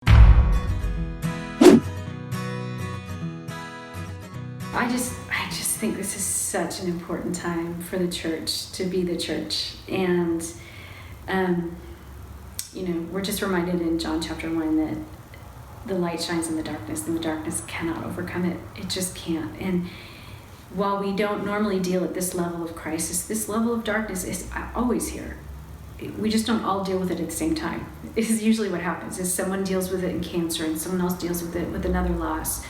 I just think this is such an important time for the church to be the church. And, we're just reminded in John chapter 1 that the light shines in the darkness and the darkness cannot overcome it. It just can't. And while we don't normally deal at this level of crisis, this level of darkness is always here. We just don't all deal with it at the same time. This is usually what happens, is someone deals with it in cancer and someone else deals with it with another loss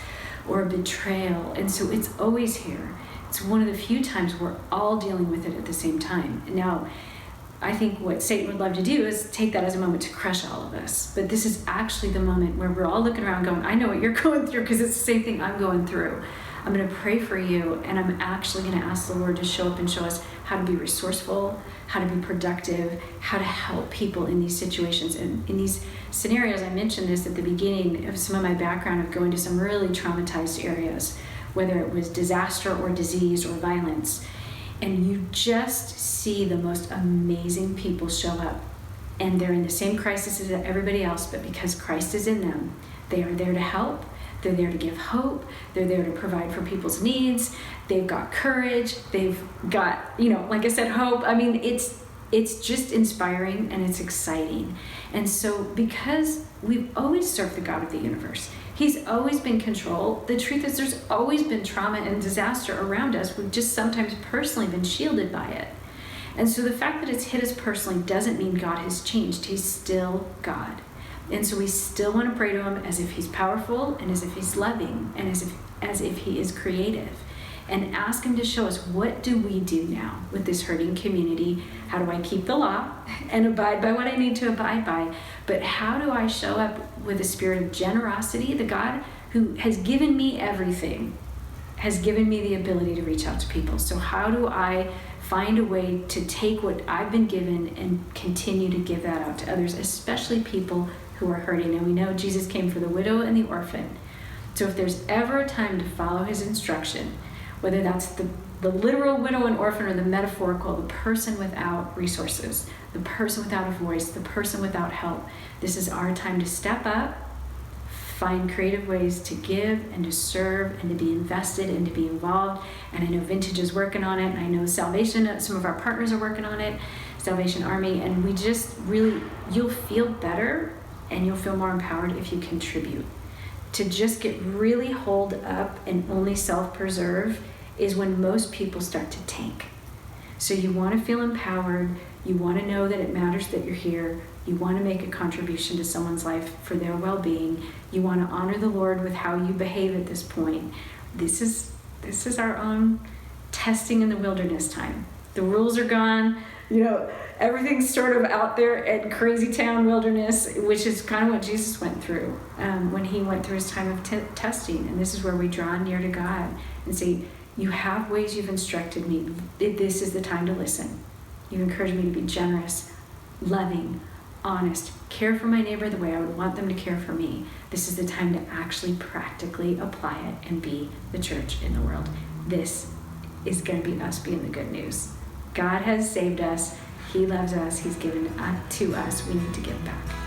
or a betrayal. And so it's always here. It's one of the few times we're all dealing with it at the same time. Now, I think what Satan would love to do is take that as a moment to crush all of us. But this is actually the moment where we're all looking around going, I know what you're going through because it's the same thing I'm going through. I'm going to pray for you, and I'm actually going to ask the Lord to show up and show us how to be resourceful, how to be productive, how to help people in these situations. And in these scenarios, I mentioned this at the beginning of some of my background of going to some really traumatized areas, whether it was disaster or disease or violence. And you just see the most amazing people show up. And they're in the same crisis as everybody else, but because Christ is in them, they are there to help. They're there to give hope. They're there to provide for people's needs. They've got courage. They've got, like I said, hope. I mean, it's just inspiring and it's exciting. And so because we've always served the God of the universe, He's always been in control. The truth is there's always been trauma and disaster around us. We've just sometimes personally been shielded by it. And so the fact that it's hit us personally doesn't mean God has changed. He's still God. And so we still want to pray to Him as if He's powerful and as if He's loving and as if He is creative, and ask Him to show us, what do we do now with this hurting community? How do I keep the law and abide by what I need to abide by? But how do I show up with a spirit of generosity? The God who has given me everything has given me the ability to reach out to people. So how do I find a way to take what I've been given and continue to give that out to others, especially people who are hurting? And we know Jesus came for the widow and the orphan. So if there's ever a time to follow His instruction, whether that's the literal widow and orphan or the metaphorical, the person without resources, the person without a voice, the person without help, this is our time to step up, find creative ways to give and to serve and to be invested and to be involved. And I know Vintage is working on it, and I know Salvation, some of our partners are working on it, Salvation Army, and we just really, you'll feel better and you'll feel more empowered if you contribute. To just get really holed up and only self-preserve is when most people start to tank. So you want to feel empowered, you want to know that it matters that you're here, you want to make a contribution to someone's life for their well-being, you want to honor the Lord with how you behave at this point. This is our own testing in the wilderness time. The rules are gone, everything's sort of out there at crazy town wilderness, which is kind of what Jesus went through when He went through His time of testing. And this is where we draw near to God and say, you have ways you've instructed me. This is the time to listen. You've encouraged me to be generous, loving, honest, care for my neighbor the way I would want them to care for me. This is the time to actually practically apply it and be the church in the world. This is going to be us being the good news. God has saved us. He loves us. He's given to us. We need to give back.